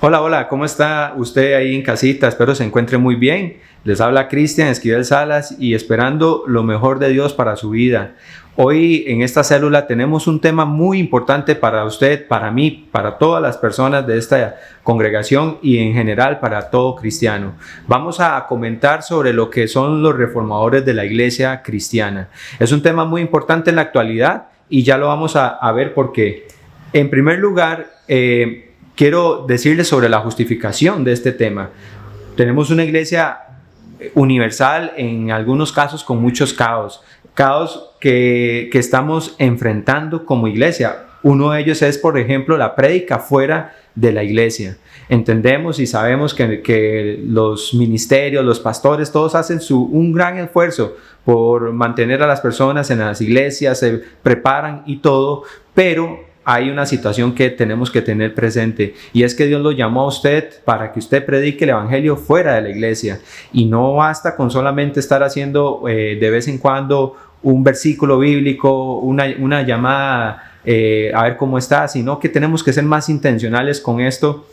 Hola, hola, ¿cómo está usted ahí en casita? Espero se encuentre muy bien. Les habla Cristian Esquivel Salas y esperando lo mejor de Dios para su vida. Hoy en esta célula tenemos un tema muy importante para usted, para mí, para todas las personas de esta congregación y en general para todo cristiano. Vamos a comentar sobre lo que son los reformadores de la iglesia cristiana. Es un tema muy importante en la actualidad y ya lo vamos a ver por qué. En primer lugar, quiero decirles sobre la justificación de este tema. Tenemos una iglesia universal, en algunos casos con muchos caos que estamos enfrentando como iglesia. Uno de ellos es, por ejemplo, la prédica fuera de la iglesia. Entendemos y sabemos que los ministerios, los pastores, todos hacen un gran esfuerzo por mantener a las personas en las iglesias, se preparan y todo, pero hay una situación que tenemos que tener presente y es que Dios lo llamó a usted para que usted predique el evangelio fuera de la iglesia y no basta con solamente estar haciendo de vez en cuando un versículo bíblico, una llamada a ver cómo está, sino que tenemos que ser más intencionales con esto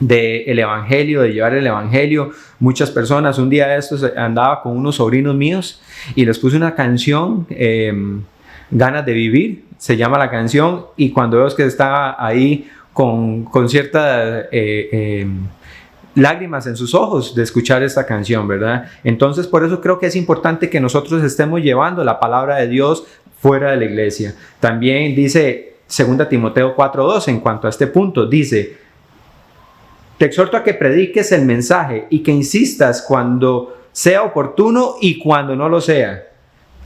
del evangelio, de llevar el evangelio. Muchas personas, un día de estos andaba con unos sobrinos míos y les puse una canción, Ganas de Vivir, se llama la canción, y cuando veo que estaba ahí con ciertas lágrimas en sus ojos de escuchar esta canción, ¿verdad? Entonces, por eso creo que es importante que nosotros estemos llevando la palabra de Dios fuera de la iglesia. También dice 2 Timoteo 4:2 en cuanto a este punto, dice: te exhorto a que prediques el mensaje y que insistas cuando sea oportuno y cuando no lo sea,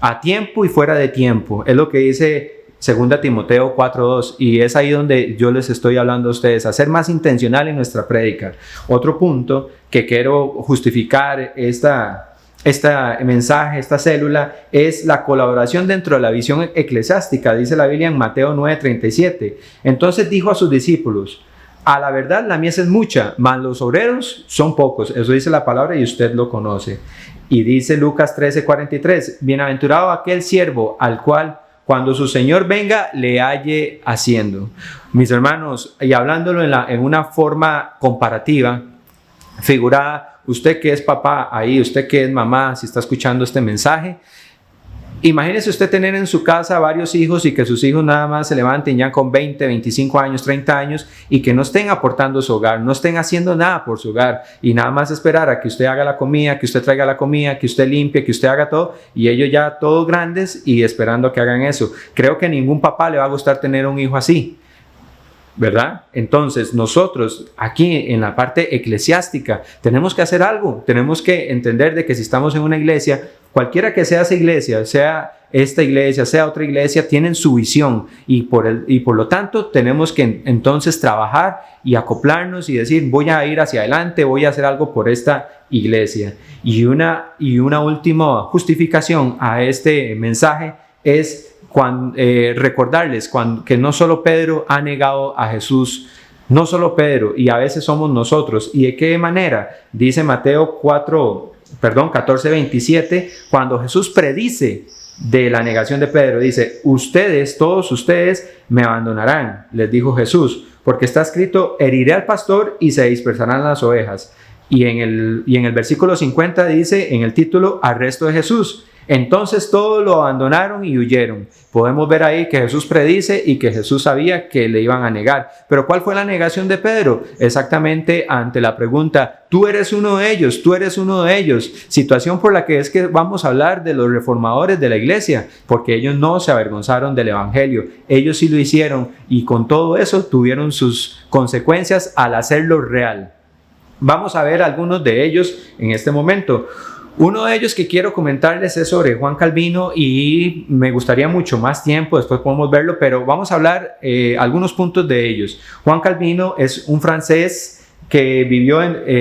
a tiempo y fuera de tiempo. Es lo que dice 2 Timoteo 4:2, y es ahí donde yo les estoy hablando a ustedes, a ser más intencional en nuestra prédica. Otro punto que quiero justificar este mensaje, esta célula, es la colaboración dentro de la visión eclesiástica. Dice la Biblia en Mateo 9:37. Entonces dijo a sus discípulos: a la verdad la mies es mucha, mas los obreros son pocos. Eso dice la palabra y usted lo conoce. Y dice Lucas 13:43, bienaventurado aquel siervo al cual cuando su Señor venga le halle haciendo. Mis hermanos, y hablándolo en una forma comparativa, figurada, usted que es papá ahí, usted que es mamá, si está escuchando este mensaje, imagínese usted tener en su casa varios hijos y que sus hijos nada más se levanten ya con 20, 25 años, 30 años y que no estén aportando su hogar, no estén haciendo nada por su hogar y nada más esperar a que usted haga la comida, que usted traiga la comida, que usted limpie, que usted haga todo, y ellos ya todos grandes y esperando que hagan eso. Creo que a ningún papá le va a gustar tener un hijo así, ¿verdad? Entonces nosotros aquí en la parte eclesiástica tenemos que hacer algo, tenemos que entender de que si estamos en una iglesia, cualquiera que sea esa iglesia, sea esta iglesia, sea otra iglesia, tienen su visión y por lo tanto tenemos que entonces trabajar y acoplarnos y decir: voy a ir hacia adelante, voy a hacer algo por esta iglesia. Y una última justificación a este mensaje es recordarles que no solo Pedro ha negado a Jesús, no solo Pedro, y a veces somos nosotros. ¿Y de qué manera? Dice Mateo 14:27, cuando Jesús predice de la negación de Pedro, dice: todos ustedes me abandonarán, les dijo Jesús, porque está escrito: heriré al pastor y se dispersarán las ovejas. Y en el versículo 50 dice, en el título, arresto de Jesús. Entonces todos lo abandonaron y huyeron. Podemos ver ahí que Jesús predice y que Jesús sabía que le iban a negar. Pero ¿cuál fue la negación de Pedro? Exactamente ante la pregunta: tú eres uno de ellos, tú eres uno de ellos. Situación por la que es que vamos a hablar de los reformadores de la iglesia, porque ellos no se avergonzaron del evangelio. Ellos sí lo hicieron y con todo eso tuvieron sus consecuencias al hacerlo real. Vamos a ver algunos de ellos en este momento. Uno de ellos que quiero comentarles es sobre Juan Calvino y me gustaría mucho más tiempo, después podemos verlo, pero vamos a hablar algunos puntos de ellos. Juan Calvino es un francés que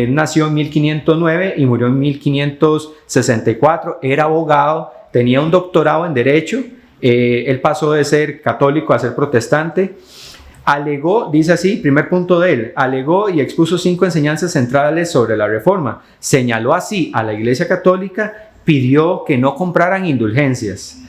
nació en 1509 y murió en 1564, era abogado, tenía un doctorado en Derecho, él pasó de ser católico a ser protestante. Alegó, dice así, primer punto de él, alegó y expuso 5 enseñanzas centrales sobre la Reforma. Señaló así a la Iglesia Católica, pidió que no compraran indulgencias.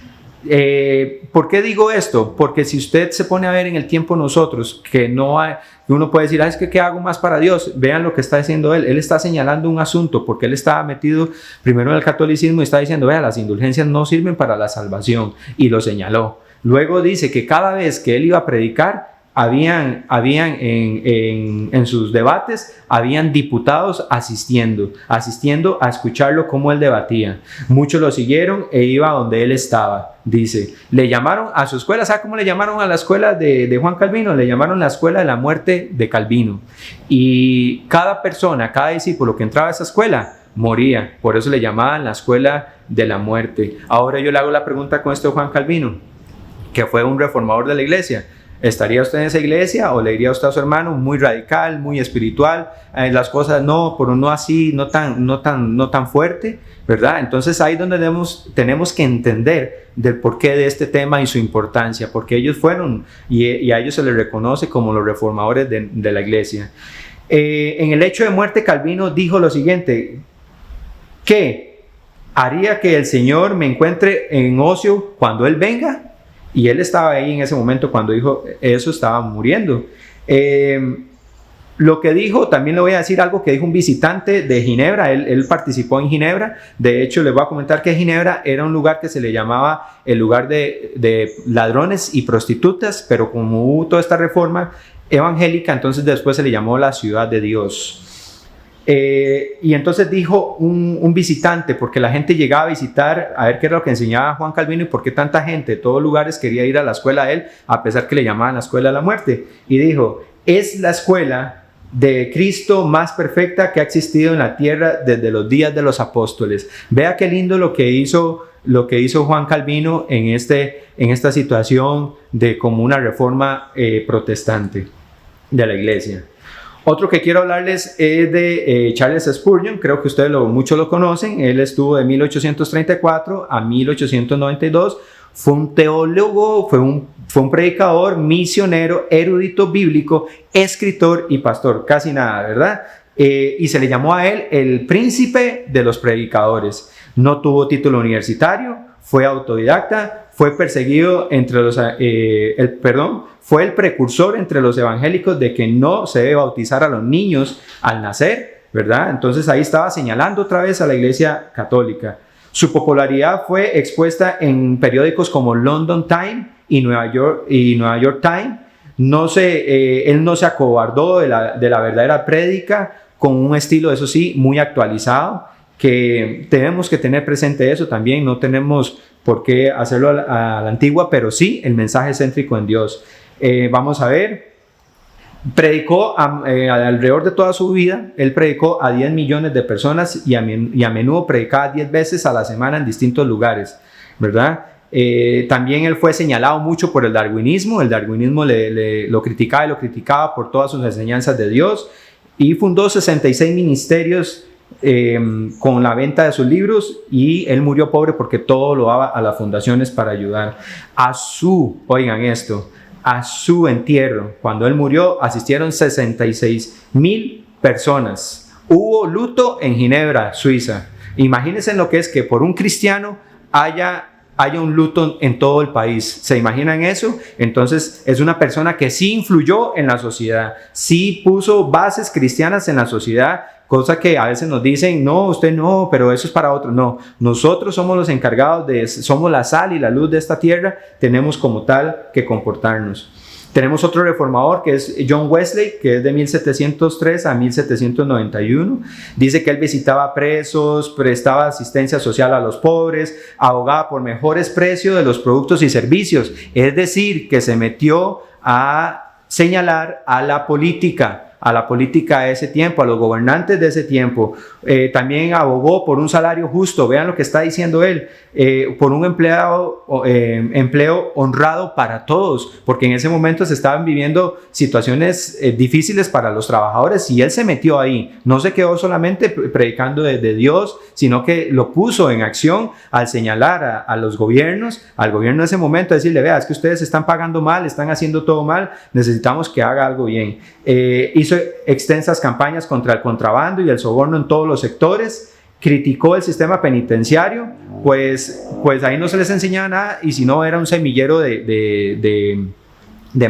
¿Por qué digo esto? Porque si usted se pone a ver en el tiempo nosotros, que no hay, uno puede decir, es que ¿qué hago más para Dios? Vean lo que está diciendo él. Él está señalando un asunto, porque él estaba metido primero en el catolicismo y está diciendo, vea, las indulgencias no sirven para la salvación, y lo señaló. Luego dice que cada vez que él iba a predicar, habían en sus debates, habían diputados asistiendo a escucharlo cómo él debatía. Muchos lo siguieron e iba donde él estaba. Dice, le llamaron a su escuela, ¿sabe cómo le llamaron a la escuela de Juan Calvino? Le llamaron la escuela de la muerte de Calvino. Y cada persona, cada discípulo que entraba a esa escuela, moría. Por eso le llamaban la escuela de la muerte. Ahora yo le hago la pregunta con esto a Juan Calvino, que fue un reformador de la iglesia. ¿Estaría usted en esa iglesia o le diría usted a su hermano muy radical, muy espiritual, las cosas no, pero no así, no tan fuerte, ¿verdad? Entonces ahí es donde tenemos que entender del porqué de este tema y su importancia, porque ellos fueron y a ellos se les reconoce como los reformadores de la iglesia. En el hecho de muerte, Calvino dijo lo siguiente, que haría que el Señor me encuentre en ocio cuando Él venga. Y él estaba ahí en ese momento cuando dijo eso, estaba muriendo. Lo que dijo, también le voy a decir algo que dijo un visitante de Ginebra. Él participó en Ginebra. De hecho, les voy a comentar que Ginebra era un lugar que se le llamaba el lugar de ladrones y prostitutas, pero como hubo toda esta reforma evangélica, entonces después se le llamó la ciudad de Dios. Y entonces dijo un visitante, porque la gente llegaba a visitar a ver qué era lo que enseñaba Juan Calvino y por qué tanta gente de todos lugares quería ir a la escuela de él, a pesar que le llamaban la escuela de la muerte. Y dijo, es la escuela de Cristo más perfecta que ha existido en la tierra desde los días de los apóstoles. Vea qué lindo lo que hizo Juan Calvino en esta situación de como una reforma protestante de la iglesia. Otro que quiero hablarles es de Charles Spurgeon. Creo que ustedes muchos lo conocen. Él estuvo de 1834 a 1892. Fue un teólogo, fue un predicador, misionero, erudito bíblico, escritor y pastor. Casi nada, ¿verdad? Y se le llamó a él el príncipe de los predicadores. No tuvo título universitario, fue autodidacta, fue perseguido fue el precursor entre los evangélicos de que no se debe bautizar a los niños al nacer, ¿verdad? Entonces ahí estaba señalando otra vez a la iglesia católica. Su popularidad fue expuesta en periódicos como London Times y Nueva York Times. Él no se acobardó de la verdadera prédica, con un estilo, eso sí, muy actualizado, que tenemos que tener presente eso también. No tenemos por qué hacerlo a la antigua, pero sí el mensaje céntrico en Dios. Vamos a ver, predicó alrededor de toda su vida. Él predicó a 10 millones de personas y a menudo predicaba 10 veces a la semana en distintos lugares, ¿verdad? También él fue señalado mucho por el darwinismo. El darwinismo lo criticaba por todas sus enseñanzas de Dios, y fundó 66 ministerios con la venta de sus libros, y él murió pobre porque todo lo daba a las fundaciones para ayudar. Oigan esto, a su entierro, cuando él murió, asistieron 66,000 personas. Hubo luto en Ginebra, Suiza. Imagínense lo que es que por un cristiano haya un luto en todo el país. ¿Se imaginan eso? Entonces es una persona que sí influyó en la sociedad, sí puso bases cristianas en la sociedad, cosa que a veces nos dicen, no, usted no, pero eso es para otros. No, nosotros somos los encargados somos la sal y la luz de esta tierra, tenemos como tal que comportarnos. Tenemos otro reformador que es John Wesley, que es de 1703 a 1791. Dice que él visitaba presos, prestaba asistencia social a los pobres, abogaba por mejores precios de los productos y servicios. Es decir, que se metió a señalar a la política de ese tiempo, a los gobernantes de ese tiempo. También abogó por un salario justo. Vean lo que está diciendo él, por un empleo honrado para todos, porque en ese momento se estaban viviendo situaciones difíciles para los trabajadores, y él se metió ahí. No se quedó solamente predicando de Dios, sino que lo puso en acción al señalar al gobierno de ese momento, a decirle, vea, es que ustedes están pagando mal, están haciendo todo mal, necesitamos que haga algo bien. Hizo extensas campañas contra el contrabando y el soborno en todos los sectores. criticó el sistema penitenciario, pues ahí no se les enseñaba nada, y si no era un semillero de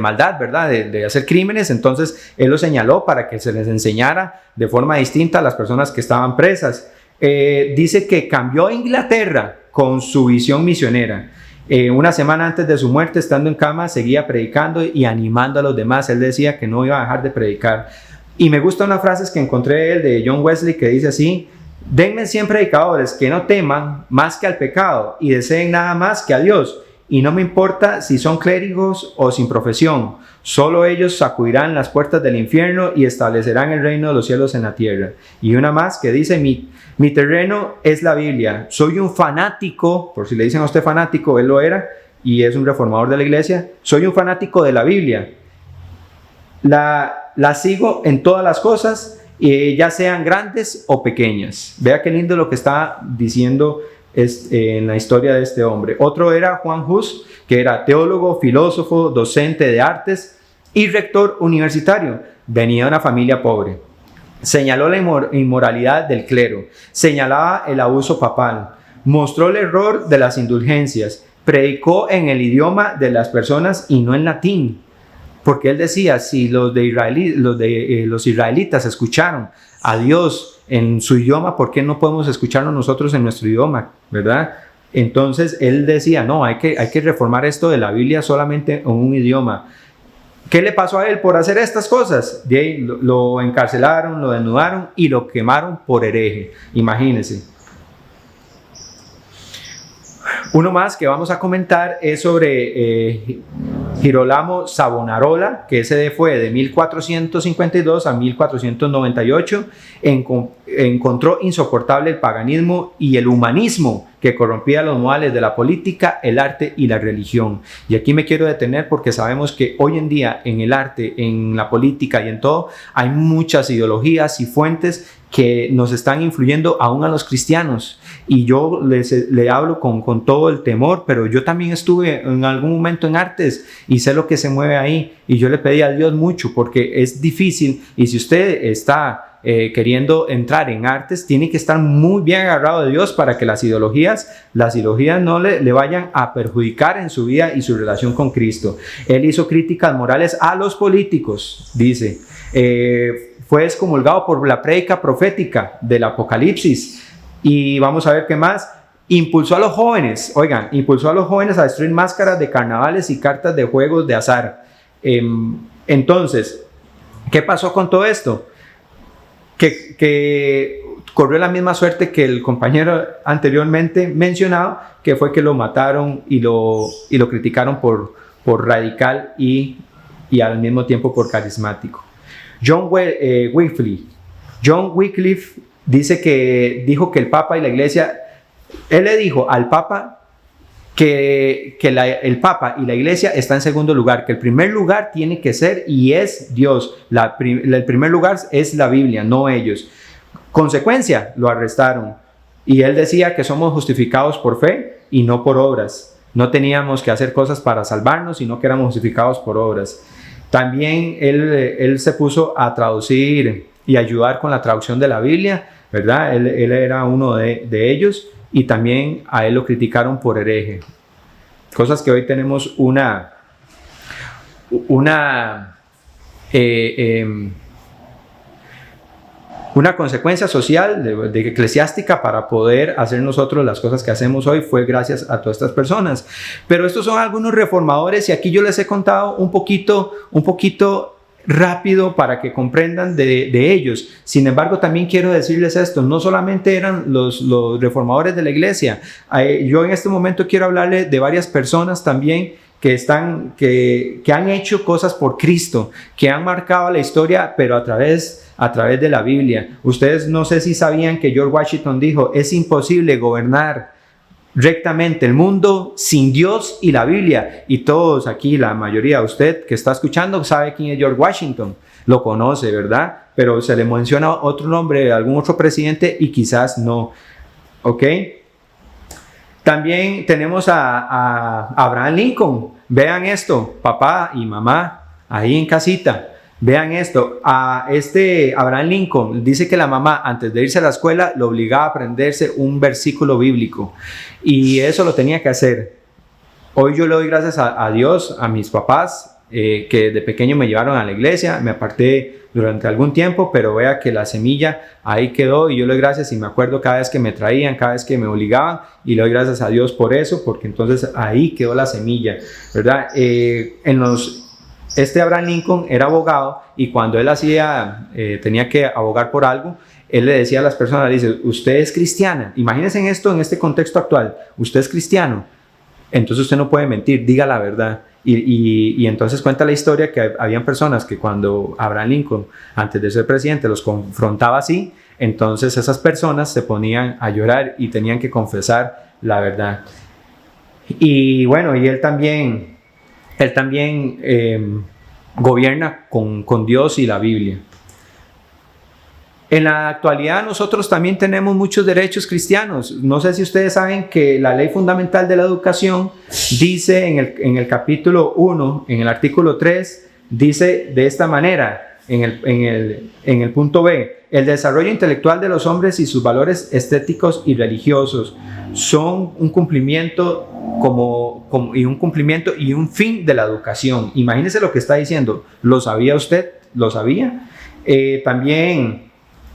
maldad, ¿verdad? De hacer crímenes. Entonces él lo señaló para que se les enseñara de forma distinta a las personas que estaban presas. Dice que cambió Inglaterra con su visión misionera. Una semana antes de su muerte, estando en cama, seguía predicando y animando a los demás. Él decía que no iba a dejar de predicar. Y me gustan unas frases que encontré de él, de John Wesley, que dice así: denme 100 predicadores que no teman más que al pecado y deseen nada más que a Dios. Y no me importa si son clérigos o sin profesión, solo ellos sacudirán las puertas del infierno y establecerán el reino de los cielos en la tierra. Y una más que dice: mi terreno es la Biblia, soy un fanático, por si le dicen a usted fanático, él lo era y es un reformador de la iglesia, soy un fanático de la Biblia, la sigo en todas las cosas, ya sean grandes o pequeñas. Vea qué lindo lo que está diciendo en la historia de este hombre. Otro era Juan Hus, que era teólogo, filósofo, docente de artes y rector universitario. Venía de una familia pobre. Señaló la inmoralidad del clero, señalaba el abuso papal, mostró el error de las indulgencias, predicó en el idioma de las personas y no en latín. Porque él decía, si los israelitas escucharon a Dios en su idioma, ¿por qué no podemos escucharlo nosotros en nuestro idioma? ¿Verdad? Entonces él decía, no, hay que reformar esto de la Biblia solamente en un idioma. ¿Qué le pasó a él por hacer estas cosas? De ahí lo encarcelaron, lo desnudaron y lo quemaron por hereje. Imagínense. Uno más que vamos a comentar es sobre Girolamo Savonarola, que ese fue de 1452 a 1498. Encontró insoportable el paganismo y el humanismo que corrompía los modales de la política, el arte y la religión. Y aquí me quiero detener porque sabemos que hoy en día en el arte, en la política y en todo, hay muchas ideologías y fuentes que nos están influyendo aún a los cristianos. Y yo le hablo con todo el temor, pero yo también estuve en algún momento en artes y sé lo que se mueve ahí. Y yo le pedí a Dios mucho porque es difícil. Y si usted está queriendo entrar en artes, tiene que estar muy bien agarrado de Dios para que las ideologías no le vayan a perjudicar en su vida y su relación con Cristo. Él hizo críticas morales a los políticos, dice. Fue excomulgado por la prédica profética del Apocalipsis. Y vamos a ver qué más. Impulsó a los jóvenes a destruir máscaras de carnavales y cartas de juegos de azar. Entonces, ¿qué pasó con todo esto? Que corrió la misma suerte que el compañero anteriormente mencionado, que fue que lo mataron y lo criticaron por radical y al mismo tiempo por carismático. John Wycliffe dijo que el Papa y la Iglesia, él le dijo al Papa que el Papa y la Iglesia está en segundo lugar, que el primer lugar tiene que ser y es Dios. El primer lugar es la Biblia, no ellos. Consecuencia, lo arrestaron. Y él decía que somos justificados por fe y no por obras. No teníamos que hacer cosas para salvarnos, sino que éramos justificados por obras. También él se puso a traducir y ayudar con la traducción de la Biblia, ¿verdad? Él era uno de ellos, y también a él lo criticaron por hereje. Cosas que hoy tenemos una consecuencia social, de eclesiástica, para poder hacer nosotros las cosas que hacemos hoy, fue gracias a todas estas personas. Pero estos son algunos reformadores, y aquí yo les he contado un poquito rápido para que comprendan de ellos. Sin embargo, también quiero decirles esto: no solamente eran los reformadores de la iglesia. Yo en este momento quiero hablarles de varias personas también que han hecho cosas por Cristo, que han marcado la historia, pero a través de la Biblia. Ustedes no sé si sabían que George Washington dijo: es imposible gobernar rectamente el mundo sin Dios y la Biblia. Y todos aquí, la mayoría de usted que está escuchando, sabe quién es George Washington, lo conoce, ¿verdad? Pero se le menciona otro nombre, algún otro presidente, y quizás no. ¿Ok? También tenemos a Abraham Lincoln. Vean esto, papá y mamá ahí en casita. Vean esto, a Abraham Lincoln dice que la mamá antes de irse a la escuela lo obligaba a aprenderse un versículo bíblico y eso lo tenía que hacer. Hoy yo le doy gracias a Dios, a mis papás, que de pequeño me llevaron a la iglesia, me aparté durante algún tiempo, pero vea que la semilla ahí quedó y yo le doy gracias y me acuerdo cada vez que me traían, cada vez que me obligaban y le doy gracias a Dios por eso, porque entonces ahí quedó la semilla, ¿verdad? Abraham Lincoln era abogado y cuando él tenía que abogar por algo, él le decía a las personas, dice, usted es cristiana, imagínense en esto, en este contexto actual, usted es cristiano, entonces usted no puede mentir, diga la verdad. Y entonces cuenta la historia que habían personas que cuando Abraham Lincoln, antes de ser presidente, los confrontaba así, entonces esas personas se ponían a llorar y tenían que confesar la verdad. Y bueno, y él también gobierna con Dios y la Biblia. En la actualidad nosotros también tenemos muchos derechos cristianos. No sé si ustedes saben que la ley fundamental de la educación dice en el capítulo 1, en el artículo 3, dice de esta manera, en el punto B, el desarrollo intelectual de los hombres y sus valores estéticos y religiosos son un cumplimiento y un fin de la educación. Imagínense lo que está diciendo. ¿Lo sabía usted? ¿Lo sabía? También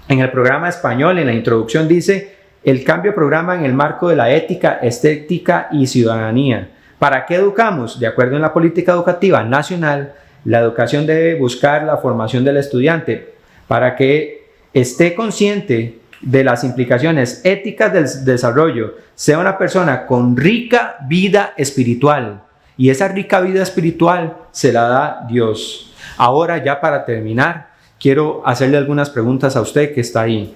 en el programa español, en la introducción dice, el cambio de programa en el marco de la ética, estética y ciudadanía. ¿Para qué educamos? De acuerdo en la política educativa nacional, la educación debe buscar la formación del estudiante para que esté consciente de las implicaciones éticas del desarrollo, sea una persona con rica vida espiritual. Y esa rica vida espiritual se la da Dios. Ahora, ya para terminar, quiero hacerle algunas preguntas a usted que está ahí.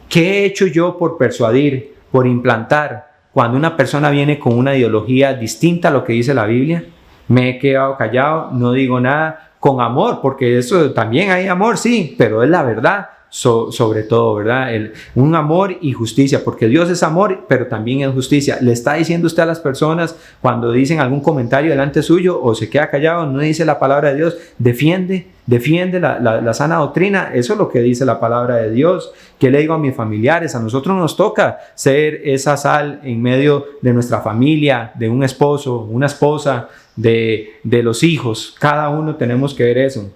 ¿Qué he hecho yo por persuadir, por implantar, cuando una persona viene con una ideología distinta a lo que dice la Biblia? Me he quedado callado, no digo nada, con amor, porque eso también hay amor, sí, pero es la verdad. Sobre todo, ¿verdad? Un amor y justicia, porque Dios es amor, pero también es justicia. Le está diciendo usted a las personas cuando dicen algún comentario delante suyo o se queda callado, no dice la palabra de Dios, defiende la sana doctrina. Eso es lo que dice la palabra de Dios. ¿Qué le digo a mis familiares? A nosotros nos toca ser esa sal en medio de nuestra familia, de un esposo, una esposa, de los hijos. Cada uno tenemos que ver eso.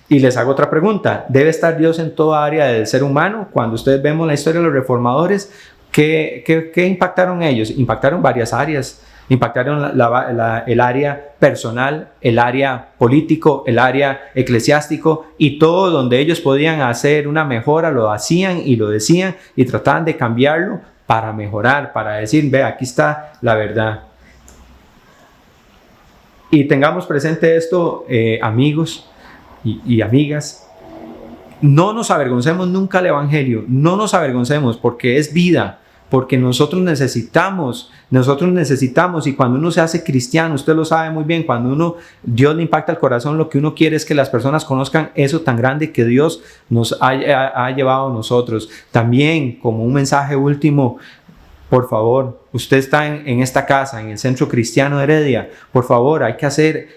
Y les hago otra pregunta. ¿Debe estar Dios en toda área del ser humano? Cuando ustedes vemos la historia de los reformadores, ¿qué impactaron ellos? Impactaron varias áreas. Impactaron el área personal, el área político, el área eclesiástico y todo donde ellos podían hacer una mejora, lo hacían y lo decían y trataban de cambiarlo para mejorar, para decir, ve, aquí está la verdad. Y tengamos presente esto, amigos y amigas, no nos avergoncemos nunca del Evangelio, no nos avergoncemos porque es vida, porque nosotros necesitamos y cuando uno se hace cristiano, usted lo sabe muy bien, cuando Dios le impacta el corazón, lo que uno quiere es que las personas conozcan eso tan grande que Dios nos ha llevado a nosotros. También como un mensaje último, por favor, usted está en esta casa, en el Centro Cristiano de Heredia, por favor, hay que hacer,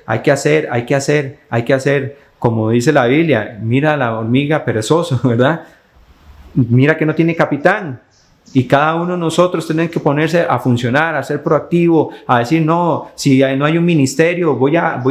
como dice la Biblia, mira a la hormiga perezoso, ¿verdad? Mira que no tiene capitán. Y cada uno de nosotros tiene que ponerse a funcionar, a ser proactivo, a decir, no, si no hay un ministerio, voy a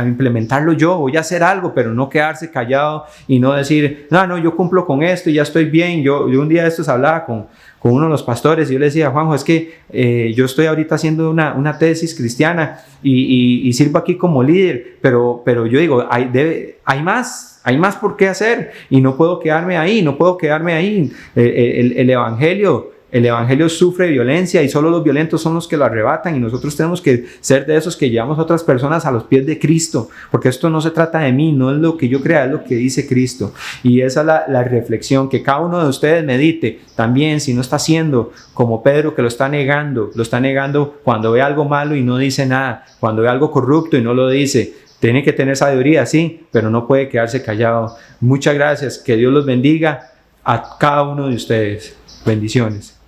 implementarlo yo, voy a hacer algo, pero no quedarse callado y no decir, no, yo cumplo con esto y ya estoy bien. Yo un día de estos hablaba con uno de los pastores y yo le decía, Juanjo, es que yo estoy ahorita haciendo una tesis cristiana y sirvo aquí como líder, pero yo digo, hay más por qué hacer y no puedo quedarme ahí. El evangelio sufre violencia y solo los violentos son los que lo arrebatan y nosotros tenemos que ser de esos que llevamos a otras personas a los pies de Cristo, porque esto no se trata de mí, no es lo que yo crea, es lo que dice Cristo. Y esa es la reflexión, que cada uno de ustedes medite también, si no está haciendo como Pedro, que lo está negando cuando ve algo malo y no dice nada, cuando ve algo corrupto y no lo dice. Tiene que tener sabiduría, sí, pero no puede quedarse callado. Muchas gracias, que Dios los bendiga a cada uno de ustedes. Bendiciones.